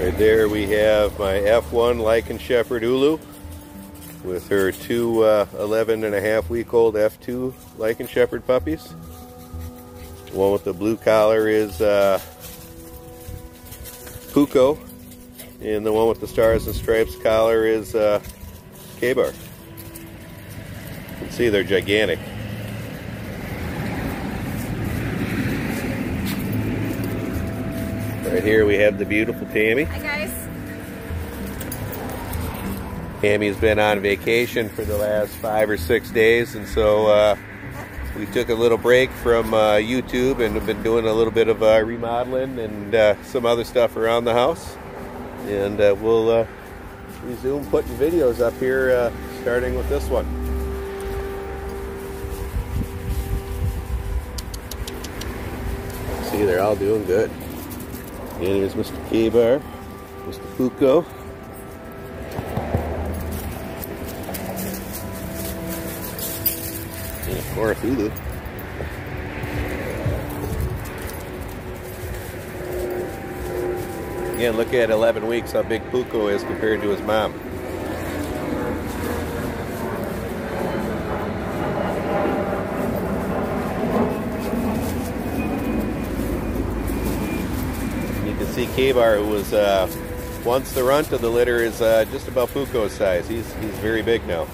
Right there we have my F1 Lycan Shepherd Ulu with her two 11.5-week-old F2 Lycan Shepherd puppies. The one with the blue collar is Puukko, and the one with the stars and stripes collar is Ka-Bar. You can see they're gigantic. Right here we have the beautiful Tammy. Hi guys. Tammy's been on vacation for the last 5 or 6 days, and so we took a little break from YouTube and have been doing a little bit of remodeling and some other stuff around the house. And we'll resume putting videos up here, starting with this one. See, they're all doing good. And here's Mr. Ka-Bar, Mr. Puukko. And of course, Ulu. Again, look at 11 weeks, how big Puukko is compared to his mom. See Ka-Bar, who was once the runt of the litter, is just about Puukko's size. He's very big now.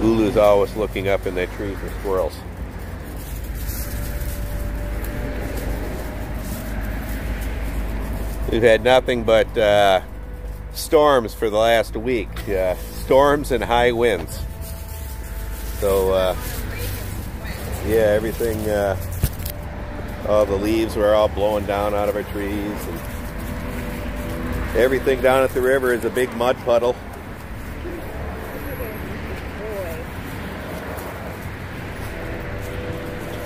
Ulu's always looking up in that tree for squirrels. We've had nothing but storms for the last week. Storms and high winds. So yeah, everything, all the leaves were all blowing down out of our trees, and everything down at the river is a big mud puddle.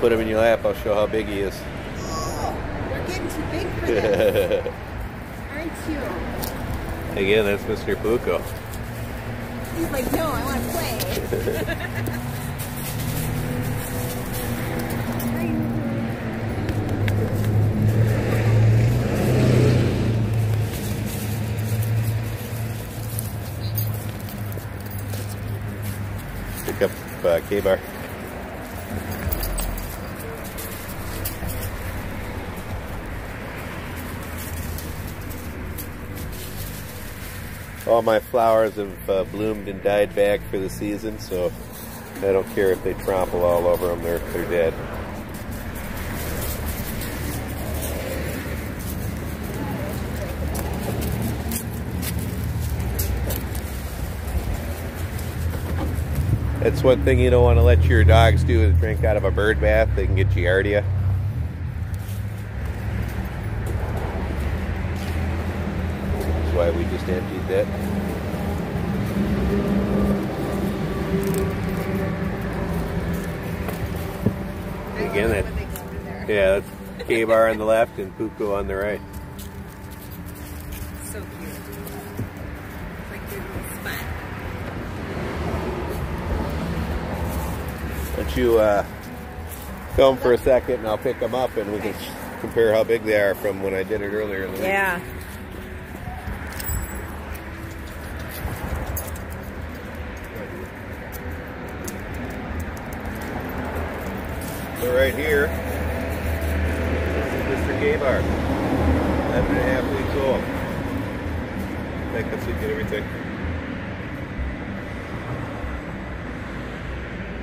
Put him in your lap, I'll show how big he is. Oh, we're getting too big for this. Aren't you? Again, that's Mr. Puukko. He's like, no, I want to play. Pick up Ka-Bar. All my flowers have bloomed and died back for the season, so I don't care if they trample all over them, they're dead. That's one thing you don't want to let your dogs do, is drink out of a bird bath. They can get giardia. That's why we just emptied that. Again, that's Ka-Bar on the left and Puukko on the right. So cute. It's like your little spot. Why don't you film for a second and I'll pick them up and we can compare how big they are from when I did it earlier in the week. Yeah. So right here, this is Mr. Ka-Bar, 11.5 weeks old. I think that's to get everything.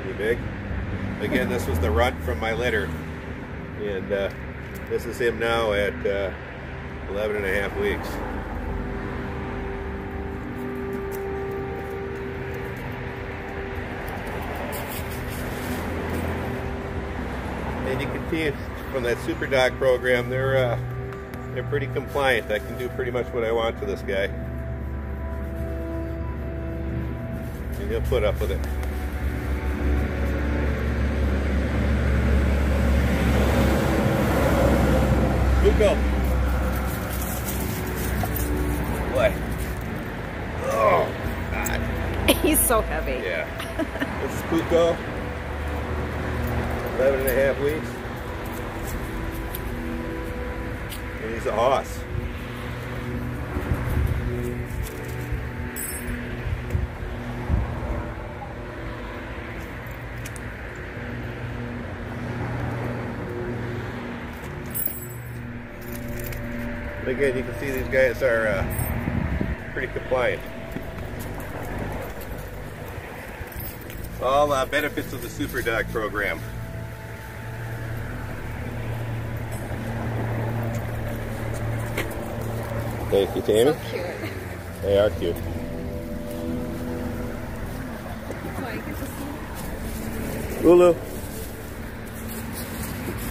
Pretty big. Again, this was the runt from my litter, and this is him now at 11.5 weeks. And you can see from that Super Dog program, they're pretty compliant. I can do pretty much what I want to this guy, and he'll put up with it. Puukko. What? Oh, God. He's so heavy. Yeah. This is Puukko. 11.5 weeks. And he's a hoss. Again, you can see these guys are pretty compliant. All benefits of the Super Dog program. Thank you, Tammy. So cute. They are cute. Ulu.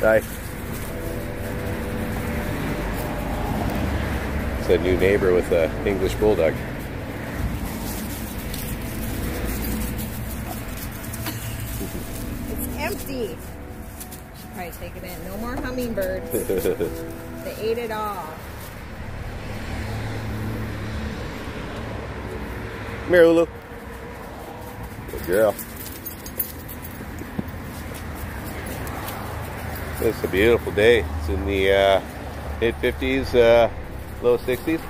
Hi. It's a new neighbor with an English Bulldog. It's empty. Should probably take it in. No more hummingbirds. They ate it all. Come here, Ulu. Good girl. It's a beautiful day. It's in the mid-50s, low 60s.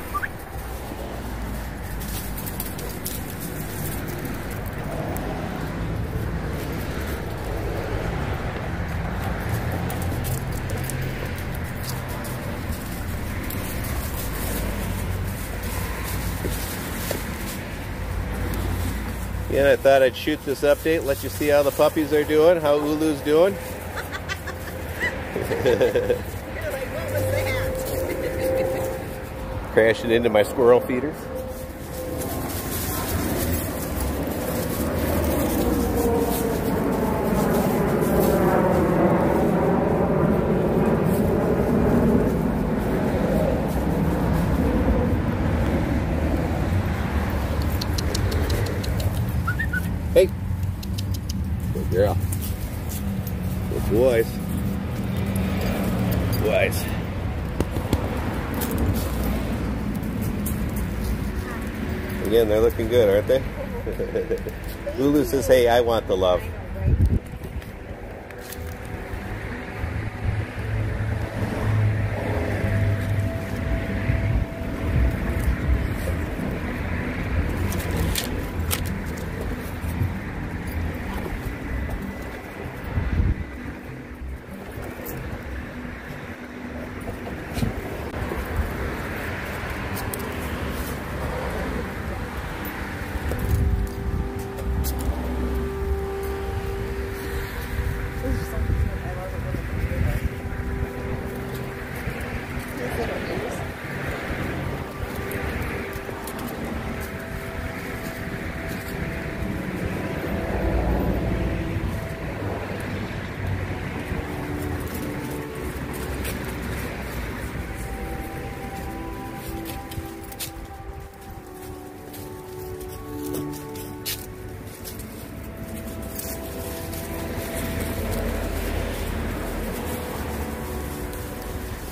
Yeah, I thought I'd shoot this update, let you see how the puppies are doing, how Ulu's doing. You're like, what was that? Crashing into my squirrel feeders. Hey, good girl. Good boys. Boys. Again, they're looking good, aren't they? Ulu says, hey, I want the love.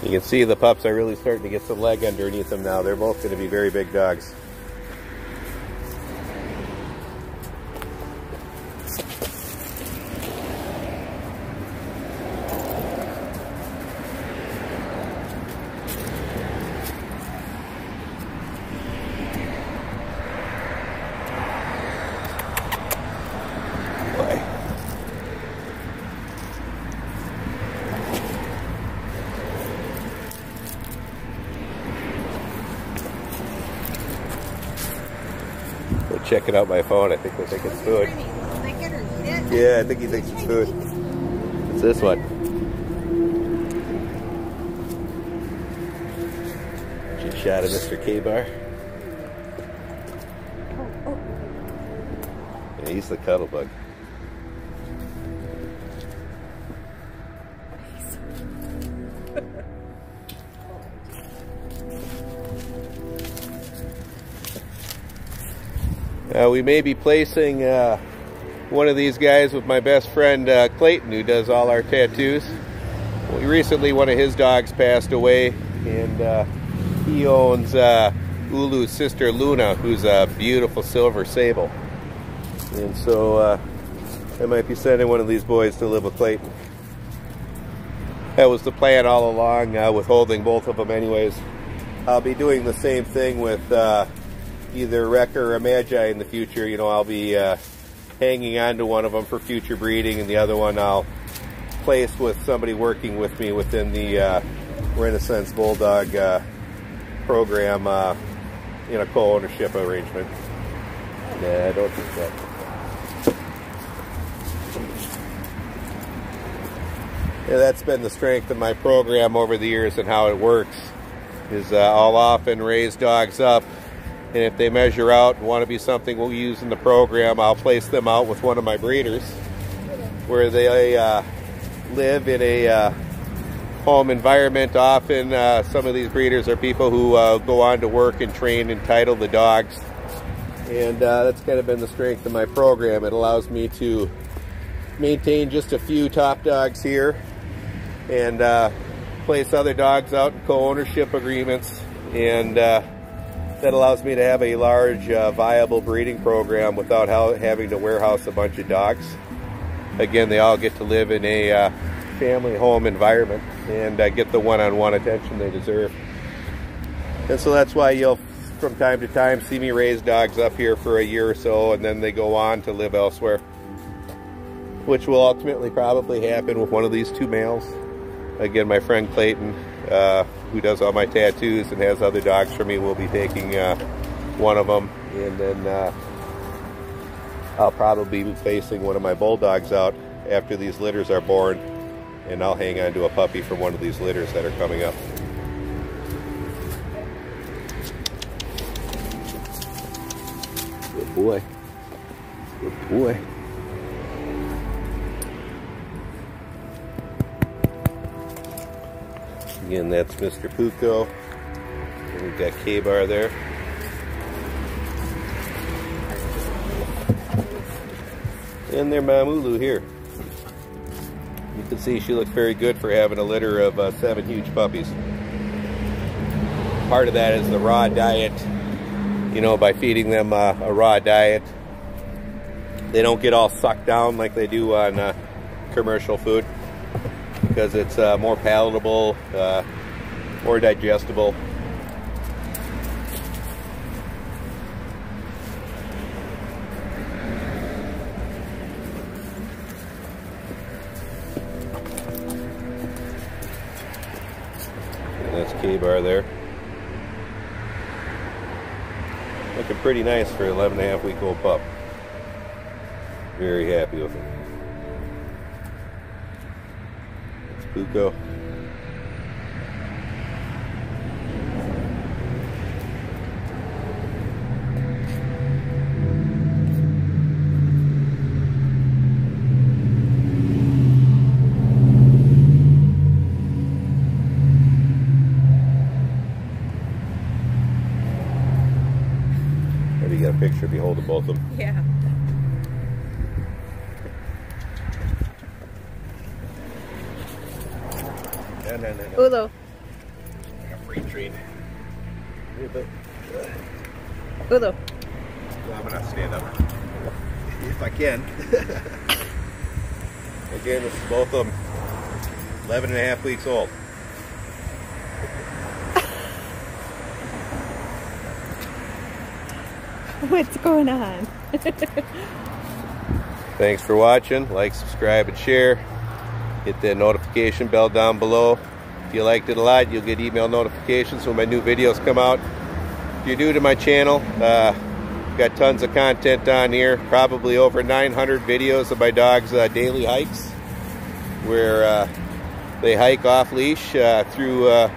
You can see the pups are really starting to get some leg underneath them now. They're both going to be very big dogs. Checking out my phone. I think they think it's food. Yeah, I think he thinks it's food. It's this one. Just shot of Mr. Ka-Bar. Yeah, he's the cuddle bug. We may be placing one of these guys with my best friend Clayton, who does all our tattoos. Well, recently one of his dogs passed away, and he owns Ulu's sister Luna, who's a beautiful silver sable. And so I might be sending one of these boys to live with Clayton. That was the plan all along, with holding both of them anyways. I'll be doing the same thing with either Wrecker or Magi in the future. You know, I'll be hanging on to one of them for future breeding, and the other one I'll place with somebody working with me within the Renaissance Bulldog program in a co-ownership arrangement. Nah, I don't think that. Yeah, that's been the strength of my program over the years and how it works. Is I'll often raise dogs up, and if they measure out and want to be something we'll use in the program, I'll place them out with one of my breeders where they live in a home environment. Often some of these breeders are people who go on to work and train and title the dogs, and that's kind of been the strength of my program. It allows me to maintain just a few top dogs here and place other dogs out in co-ownership agreements, and that allows me to have a large viable breeding program without having to warehouse a bunch of dogs. Again, they all get to live in a family home environment and get the one-on-one attention they deserve. And so that's why you'll from time to time see me raise dogs up here for a year or so, and then they go on to live elsewhere, which will ultimately probably happen with one of these two males. Again, my friend Clayton, who does all my tattoos and has other dogs for me, will be taking one of them, and then I'll probably be placing one of my bulldogs out after these litters are born, and I'll hang on to a puppy from one of these litters that are coming up. Good boy. Good boy. Again, that's Mr. Puukko. And we've got Ka-Bar there. And their Mamulu here. You can see she looks very good for having a litter of 7 huge puppies. Part of that is the raw diet. You know, by feeding them a raw diet, they don't get all sucked down like they do on commercial food, because it's more palatable, more digestible. And that's Ka-Bar there. Looking pretty nice for an 11.5-week-old pup. Very happy with him. Puukko. Maybe you got a picture of you holding both of them. Yeah. No. Ulo. Like a freight train. Ulo. Well, I'm gonna stand up if I can. Again, this is both of them 11.5 weeks old. What's going on? Thanks for watching. Like, subscribe, and share. Hit that notification bell down below. If you liked it a lot, you'll get email notifications when my new videos come out. If you're new to my channel, got tons of content on here. Probably over 900 videos of my dogs' daily hikes, where they hike off leash through a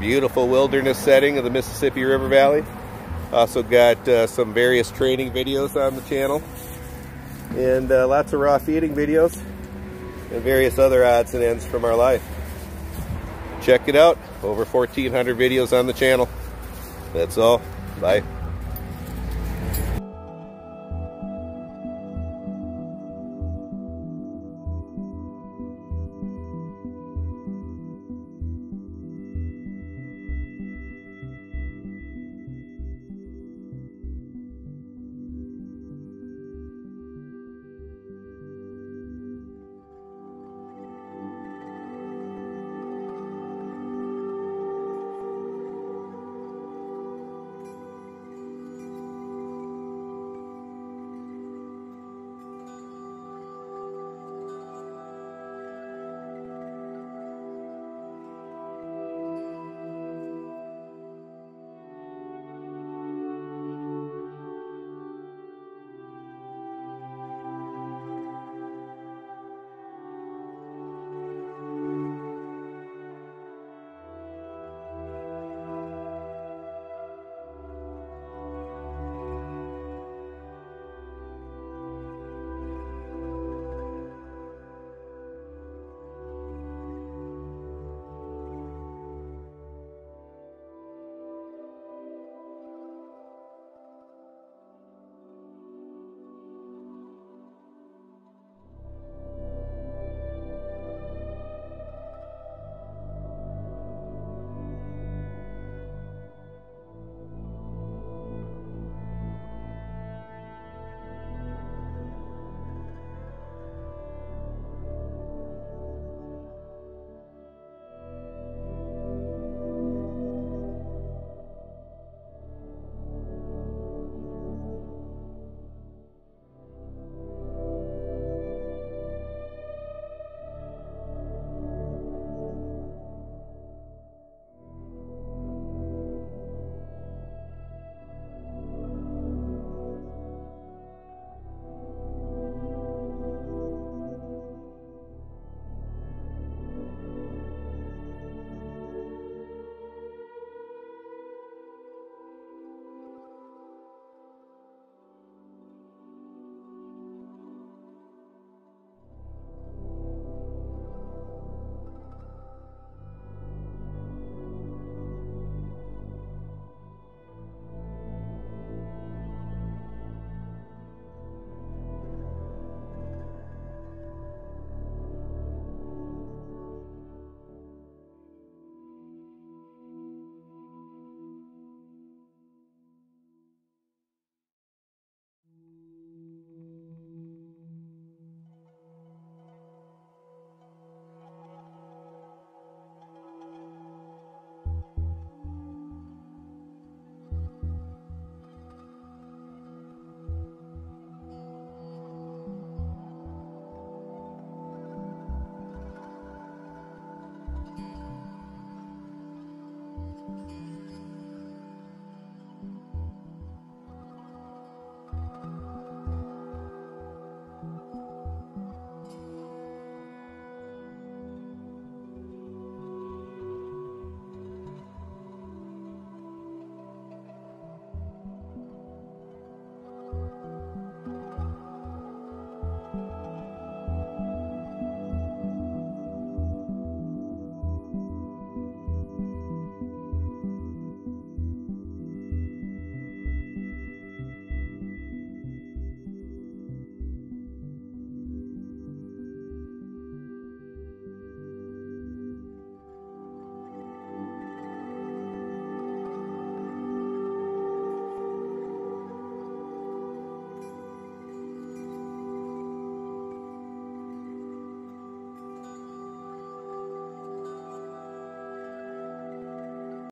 beautiful wilderness setting of the Mississippi River Valley. Also got some various training videos on the channel, and lots of raw feeding videos, and various other odds and ends from our life. Check it out. Over 1,400 videos on the channel. That's all. Bye.